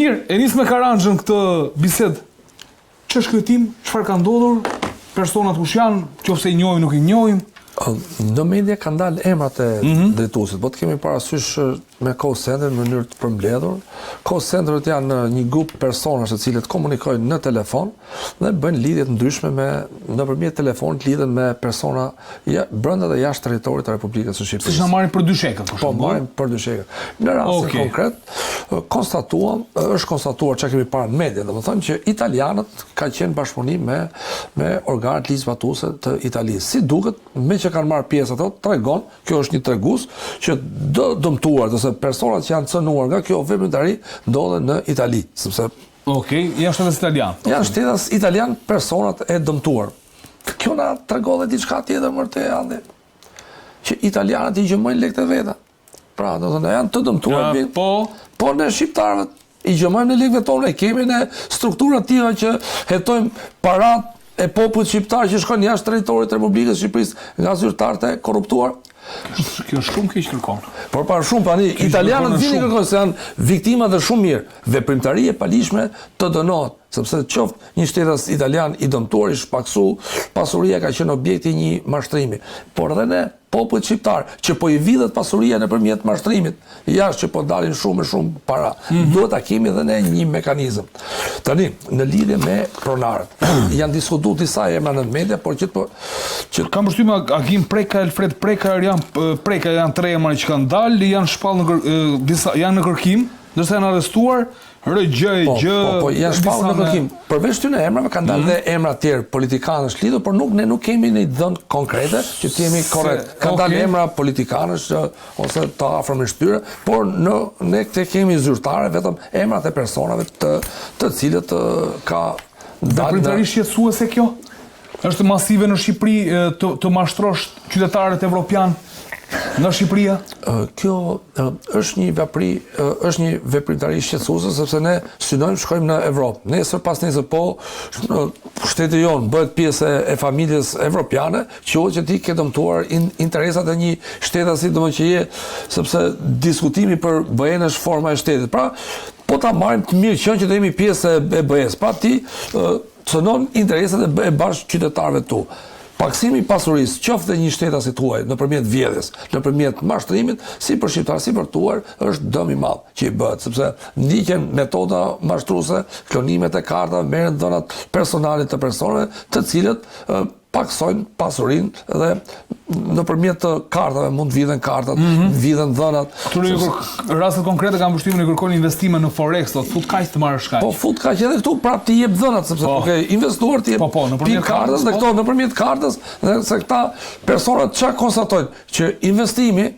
Mirë, e nis me Karanxhën këtë bisedë. Ç'është ky tim? Çfarë ka ndodhur? Personat kush janë? Qofse i njohim, nuk i njohim. Në media kanë dalë emrat e drejtuesit, po të kemi parasysh me call center në mënyrë të përmbledhur. Call centeret janë një grup personash të cilët komunikojnë në telefon dhe bëjnë lidhje të ndryshme nëpërmjet telefonit, lidhen me persona brenda dhe jashtë territorit të Republikës së Shqipërisë. Siç na marrin për dyshekët, Po marrin për dyshekët. Në rastin konkret, është konstatuar çka kemi parë në media, domethënë që italianët kanë qenë bashkëpunim me organet ligjvatuese të Italisë. Si duket, me që kanë marrë pjesë ato, tregon, kjo është një tregues që dëmtuar ose personat që janë cënuar nga kjo veprimtari ndodhen në Itali, sepse janë shtetas italian. Janë shtetas italian personat e dëmtuar. Kjo na tregon edhe diçka tjetër më te ande. Që italianët i gjëmojnë lekët e veta. Pra, do të thonë janë të dëmtuar. Po ne shqiptarët i gjëmojmë në lekët tonë, e kemi në struktura të tilla që hetojmë parat e popullit shqiptar që shkon jashtë territorit të Republikës së Shqipërisë nga zyrtarët e korruptuar. Kjo është shumë keq kërkon. Por para shumë tani italianët vini kërkojnë se janë viktima dhe shumë mirë. Veprimtari e palishme të dënohet, sepse qoftë një shtetas italian i dëmtuar, i shpaksu, pasuria ka qenë objekti i një mashtrimi. Por edhe ne popullit shqiptar që po i vidhet pasuria nëpërmjet mashtrimit, jashtë që po dalin shumë para. Duhet ta kemi edhe ne një mekanizëm. Tani, në lidhje me pronarët, janë diskutuar disa emra në media, por që kam përshtypjen Agim Preka, Elfred Preka, janë tre emra që kanë dalë, janë shpallë janë në kërkim, ndërsa janë arrestuar. Po, janë shpallur në kërkim. Përveç këtyre emrave kanë dalë dhe emra të tjerë politikanësh lidhur, por ne nuk kemi një dhënë konkrete që të jemi korrekt. Kanë dalë emra politikanësh ose të afër me shtyre, por ne këtë kemi zyrtare vetëm emrat e personave të cilët ka dalë. Veprimtarisht shqetësuese kjo? Është masive në Shqipëri të mashtrosh qytetarët evropian nga Shqipëria? Kjo është një veprimtari shqetësuese, sepse ne synojmë shkojmë në Evropë. Nesër pas nesër shteti jonë bëhet pjesë e familjes evropiane, quhet që ti ke dëmtuar interesat e një shtetasi që je, sepse diskutimi për BE-n është forma e shtetit. Pra, po ta marrim të mirë që të jemi pjesë e BE-s. Pra ti cënon interesat e bashkë qytetarëve tu. Paksimi i pasurisë, qoftë një shtetasit tuaj nëpërmjet vjedhjes, nëpërmjet mashtrimit, si për shqiptar, si për tuar, është dëm i madh që i bëhet, sepse ndiqen metoda mashtruese, klonimet e kartave, merren dhënat personale të personave, të cilët paksojnë pasurinë dhe nëpërmjet të kartave mund të vidhen kartat, vidhen dhënat. Këtu rastet konkrete kanë përshtypjen e kërkojnë investime në Forex, do të fut kaq të marrësh kaq. Po fut kaq edhe këtu prap ti jep dhënat, sepse investuar ti jep nëpërmjet kartës dhe këto nëpërmjet kartës, dhe se këta personat çka konstatojnë që investimi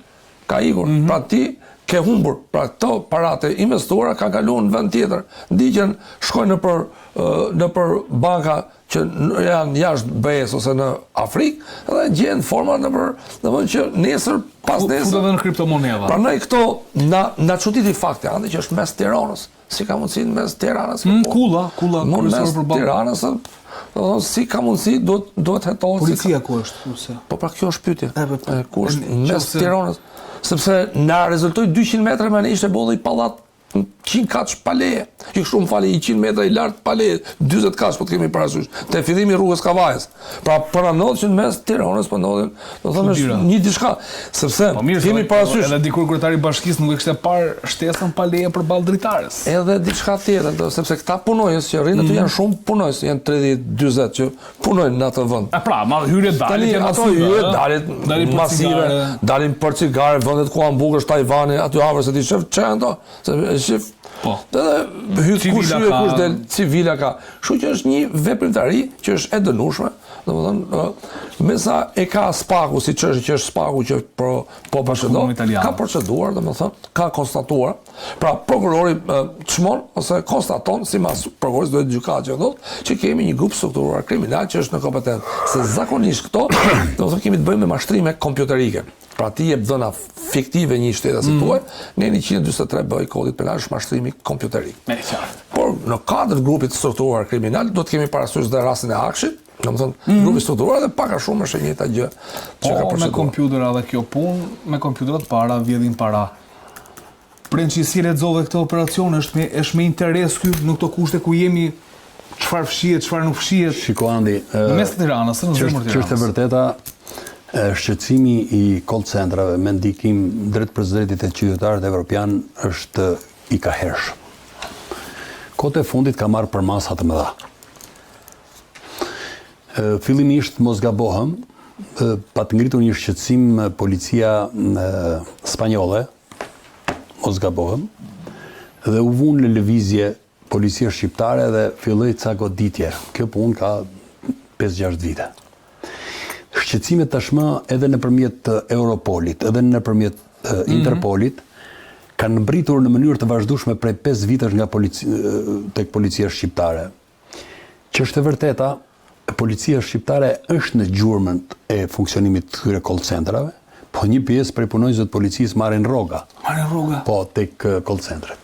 ka ikur, pra ti ke humbur, pra këto paratë investuara ka kaluar në vend tjetër, ndiqen, shkojnë nëpër banka që janë jashtë BE-s ose në Afrikë dhe gjen forma domethënë që nesër pas nesër futet edhe në kriptomonedha. Prandaj këto na çuditi fakti ande që është mes Tiranës. Si ka mundësi mes Tiranës? Kulla mes Tiranës. Si ka mundësi duhet hetohet. Policia ku është? Po pra kjo është pyetja. Ku është mes Tiranës? Sepse na rezultoi 200 metra më ne ishte bolli pallat 100 kaç paleje. Që kështu më fali 100 metra i lart paleje, 40 kaç po të kemi parasysh. Te fillimi i rrugës Kavajës. Pra përndohet që mes Tiranës po ndodhen, do të thonë një diçka, sepse kemi parasysh edhe dikur kryetari i bashkisë nuk e kishte parë shtesën paleje përballë dritares. Edhe diçka tjetër, sepse këta punojës që rrinë aty janë shumë punojës, janë 30-40 që punojnë në atë vend. Pra, hyrje dalin ato hyrje dalin masive, dalin për cigare, vendet ku ambukësh Tajvani, aty afër se ti shef çan ato. Shif. Po. Edhe kush del, civila ka. Kështu që është një veprimtari që është e dënueshme, domethënë me sa e ka Spaku, siç është Spaku që po bashkëdon, ka proceduar, domethënë, ka konstatuar. Pra prokurori çmon ose konstaton sipas prokurorit duhet gjykatë që thotë që kemi një grup strukturuar kriminal që është në kompetencë. Se zakonisht këto, domethënë kemi të bëjmë me mashtrime kompjuterike. Pra ti jep dhëna fiktive një shtetasit tuaj, në 143 BE kodit penal është mashtrimi kompjuterik. Por në kadër grupit strukturuar kriminal do të kemi parasysh dhe rastin e Akshit, domethënë grupi strukturuar dhe pak a shumë është e njëjta gjë që ka proceduar. Me kompjutera dhe kjo punë, me kompjuterat para vjedhin para. Prend që si lexove këtë operacion është me interes ky në këto kushte ku jemi, çfarë fshihet, çfarë nuk fshihet. Shiko Andi, në mes të Tiranës, në zemër të Tiranës. Ç'është e vërteta, shqetësimi i call centrave me ndikim drejt për drejtit e qytetarët evropian është i kahershëm. Kohët e fundit ka marrë për masa të mëdha. Fillimisht mos gabohem, pa të ngritur një shqetësim policia spanjolle, mos gabohem, dhe u vunë në lëvizje policia shqiptare dhe filloi ca goditje. Kjo punë ka 5-6 vite. Shqetësimet tashmë edhe nëpërmjet Europolit, edhe nëpërmjet Interpolit, kanë mbritur në mënyrë të vazhdueshme prej 5 vitesh nga tek policia shqiptare. Që është e vërteta, policia shqiptare është në gjurmën e funksionimit të këtyre call centrave, po një pjesë prej punonjësve të policisë marrin rroga. Marrin rroga? Po, tek call centret.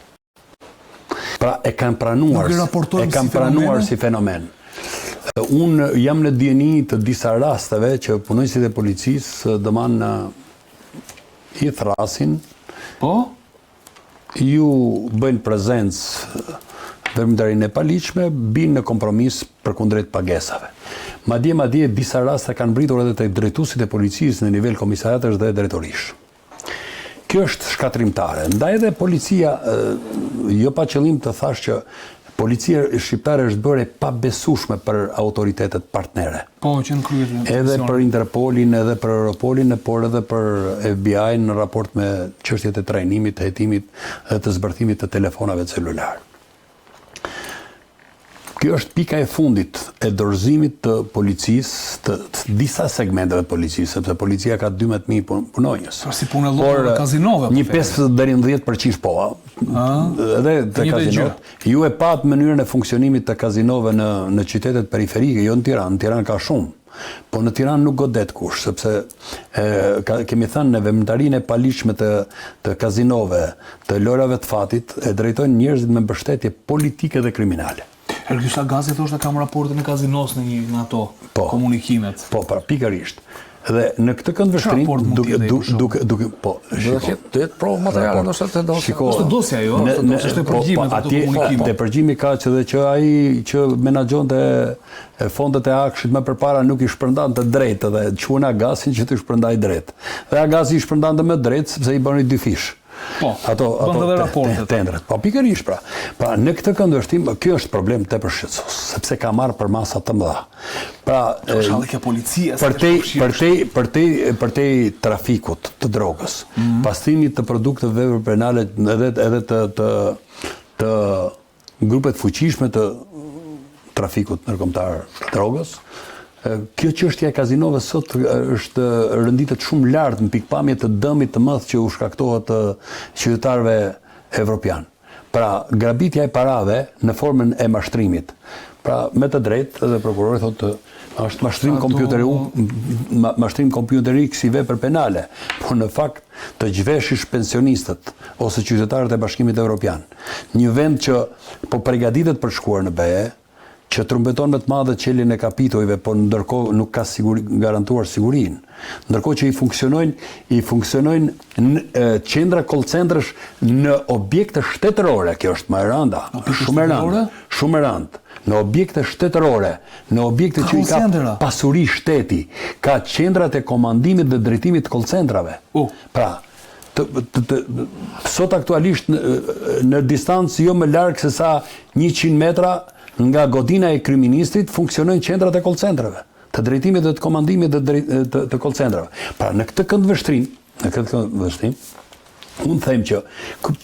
Pra e kanë pranuar si fenomen. Unë jam në dieni të disa rasteve që punonjësit e policisë dëman i thrasin, po? Ju bëjnë prezencë veprimtarinë e paligjshme, binë në kompromis përkundrejt pagesave. Madje disa raste kanë mbritur edhe tek drejtuesit e policisë në nivel komisariatesh dhe drejtorish. Kjo është shkatrimtare. Ndaj edhe policia, jo pa qëllim të thash që policia shqiptare është bërë pa besueshme për autoritetet partnere. Po, që në kryet. Edhe për Interpolin, edhe për Europolin, por edhe për FBI në raport me çështjet e trajnimit, të hetimit dhe të zbërthimit të telefonave celular. Kjo është pika e fundit e dorëzimit të policisë, të disa segmenteve të policisë, sepse policia ka 12.000 punonjës. Si punë lloj kazinove. Një 5 deri në 10% po. Edhe të kazinot. Ju e pat mënyrën e funksionimit të kazinove në qytetet periferike, jo në Tiranë. Në Tiranë ka shumë. Po në Tiranë nuk godet kush, sepse kemi thënë në veprimtarinë e paligjshme të kazinove, të lojrave të fatit, e drejtojnë njerëzit me mbështetje politike dhe kriminale. Ergjysha Gazi thoshte kam raportin e kazinos në ato komunikimet. Po, pra pikërisht. Dhe në këtë këndvështrim duke po, do jetë provë materiale ndoshta të dosja. Është dosja jo, është përgjimi të ato komunikime. Te përgjimi ka që ai që menaxhonte fondet e akshit më përpara nuk i shpërndante drejt dhe quhen Agazin që të shpërndaj drejt. Dhe Agazi i shpërndante më drejt sepse i bëni 2 fish. Po, bëndë dhe raportet. Tendret. Po, pikërisht pra. Pra, në këtë këndvështrim, kjo është problem tepër shqetësues, sepse ka marrë për masa të mëdha. Pra, për te trafikut të drogës, pastrimit të produkteve penale edhe të grupet fuqishme të trafikut ndërkombëtar të drogës, kjo çështja e kazinove sot është rënditet shumë lart në pikpamje të dëmit të madh që u shkaktohet qytetarëve evropian. Pra, grabitja e parave në formën e mashtrimit. Pra, me të drejtë, edhe prokurori thotë është mashtrim kompjuterik si vepër penale, por në fakt të gjveshish pensionistët ose qytetarët e Bashkimit Evropian. Një vend që po përgatitet për shkuar në BE, që trumbeton me të madhe qeljen e kapitujve, por ndërkohë nuk ka garantuar sigurinë. Ndërkohë që i funksionojnë qendra call centresh në objekte shtetërore, kjo është më e rënda, shumë e rëndë. Në objekte shtetërore, në objekte që i ka pasuri shteti, ka qendrat e komandimit dhe drejtimit call centrave. Pra, sot aktualisht në distancë jo më larg se sa 100 metra nga godina e kriministit funksionojnë qendrat e call centrave, të drejtimit dhe të komandimit të call centrave. Pra në këtë këndvështrim, unë them që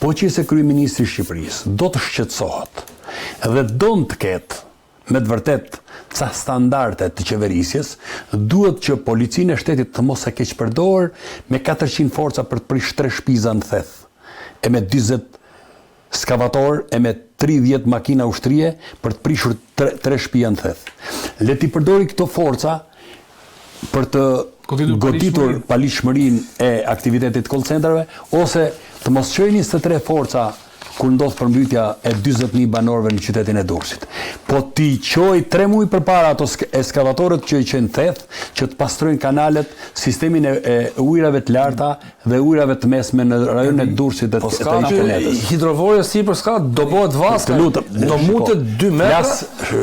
po që se kryeministri i Shqipërisë do të shqetësohet dhe do të ketë me të vërtet ca standarde të qeverisjes, duhet që policinë e shtetit të mos e keq përdor me 400 forca për të prish 3 shpiza në theth, e me 40 skavator e me 30 makina ushtrie për të prishur 3 shtëpia në theth. Le t'i përdori këto forca për të goditur paligjshmërinë e aktivitetit call centrave ose të mos çojë 23 forca kur ndodh përmbytja e 40.000 banorëve në qytetin e Durrësit. Po ti qoj 3 muaj përpara ato eskavatorët që i qenë theth, që të pastrojnë kanalet, sistemin e ujrave të larta dhe ujrave të mesme në rajonin e Durrësit dhe Po të s'ka hidrovorja sipër s'ka, do bëhet vaska. Do mutet 2 metra.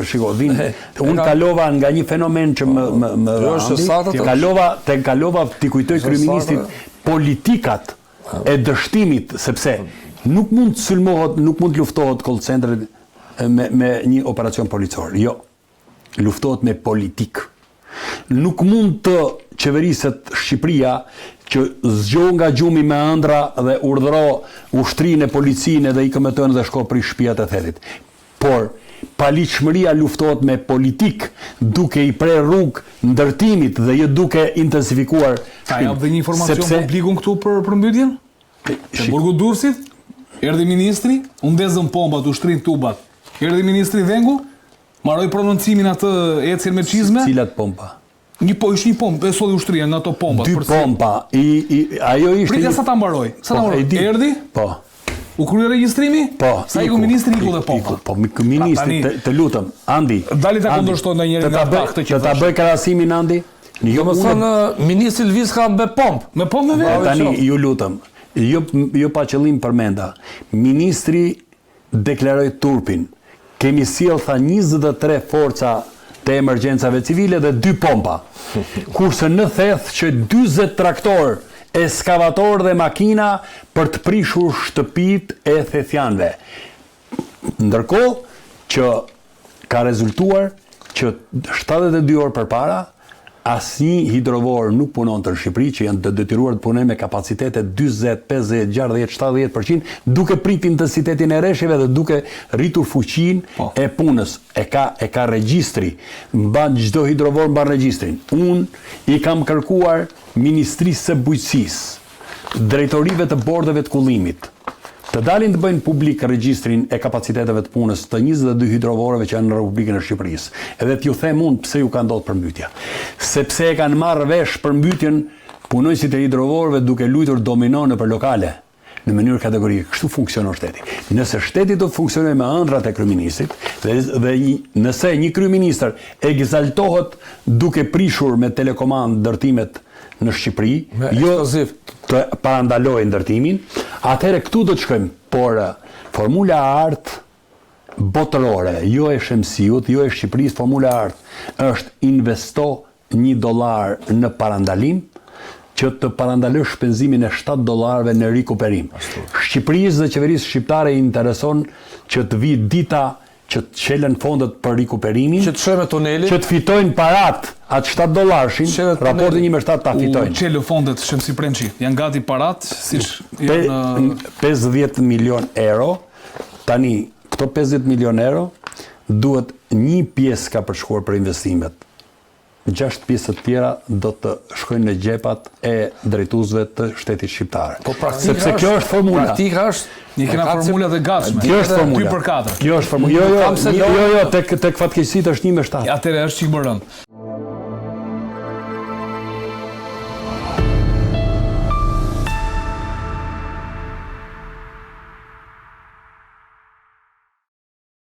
Shiko, unë kalova nga një fenomen që më kalova t'i kujtoj kryeministit politikat e dështimit, sepse nuk mund të sulmohet, nuk mund të luftohet call centri me një operacion policor. Jo, luftohet me politik. Nuk mund të qeveriset Shqipëria që zgjoh nga gjumi me ëndra dhe urdhëro ushtrinë e policinë dhe IKMT-n dhe shko prish shtëpiat e thetit. Por paligjshmëria luftohet me politik, duke i prerë rrugë ndërtimit dhe jo duke intensifikuar. Ka jap dhe një informacion publikun këtu për përmbytjen? Në burgu Durrësit, erdhi ministri, u ndezën pompat, u shtrin tubat. Erdhi ministri Dhengu, marroi prononcimin atë ecjen me çizme. Cilat pompa? Ishte një pompë, e solli ushtria nga ato pompat. 2 pompa. Ajo ishte. Pritja sa ta mbaroi. Erdhi? Po. U krye regjistrimi? Po. Sa iku ministri iku dhe pompa. Po, ministri, të lutem, Andi. Dali ta kundërshtoj ndonjëri nga ata që ta bëj krahasimin, Andi. Jo më thonë ministri Lviz ka me pompë. Me pompë me vetë. Tani, ju lutem. Jo pa qëllim përmenda. Ministri deklaroi turpin. Kemi sjell tha 23 forca të emergjencave civile dhe 2 pompa. Kurse në theth që 40 traktor, eskavator dhe makina për të prishur shtëpit e thetjanëve. Ndërkohë që ka rezultuar që 72 orë përpara asnjë hidrovor nuk punon në Shqipëri, që janë të detyruar të punojnë me kapacitete 40, 50, 60, 70%, duke prit intensitetin e rreshjeve dhe duke rritur fuqinë e punës. E ka regjistri, mban çdo hidrovor mban regjistrin. Unë i kam kërkuar Ministrisë së Bujqësisë, drejtorive të bordeve të kullimit, të dalin të bëjnë publik regjistrin e kapaciteteve të punës të 22 hidrovoreve që janë në Republikën e Shqipërisë. Edhe t'ju them unë pse ju ka ndodhur përmbytja. Sepse e kanë marrë vesh përmbytjen punojësit e hidrovoreve duke luajtur domino nëpër lokale në mënyrë kategorike. Kështu funksionon shteti. Nëse shteti do të funksionojë me ëndrat e kryeministit dhe nëse një kryeministër egzaltohet duke prishur me telekomand ndërtimet në Shqipëri, jo të parandalojë ndërtimin, atëherë këtu do të shkojmë, por formula artë botërore, jo e Shemsiut, jo e Shqipërisë, formula artë është investo $1 në parandalim, që të parandalësh shpenzimin e $7 në rikuperim. Shqipërisë dhe qeverisë shqiptare i intereson që të vi dita që të qelen fondet për rikuperimin, që të shojnë tunelin, që të fitojnë parat atë $7, raportin 1/7 ta fitojnë. U qelë fondet Shemsi Prençi, janë gati parat, siç janë 50 milion euro. Tani, këto 50 milion euro duhet një pjesë ka përshkuar për investimet. 6 pjesë të tjera do të shkojnë në gjepat e drejtuesve të shtetit shqiptar. Po sepse kjo është formula. Praktika është një kena formulat e gatshme. Kjo është formula. 2/4. Kjo është formula. Jo, tek fatkeqësitë është 1/7. Atëherë është çik më rënd.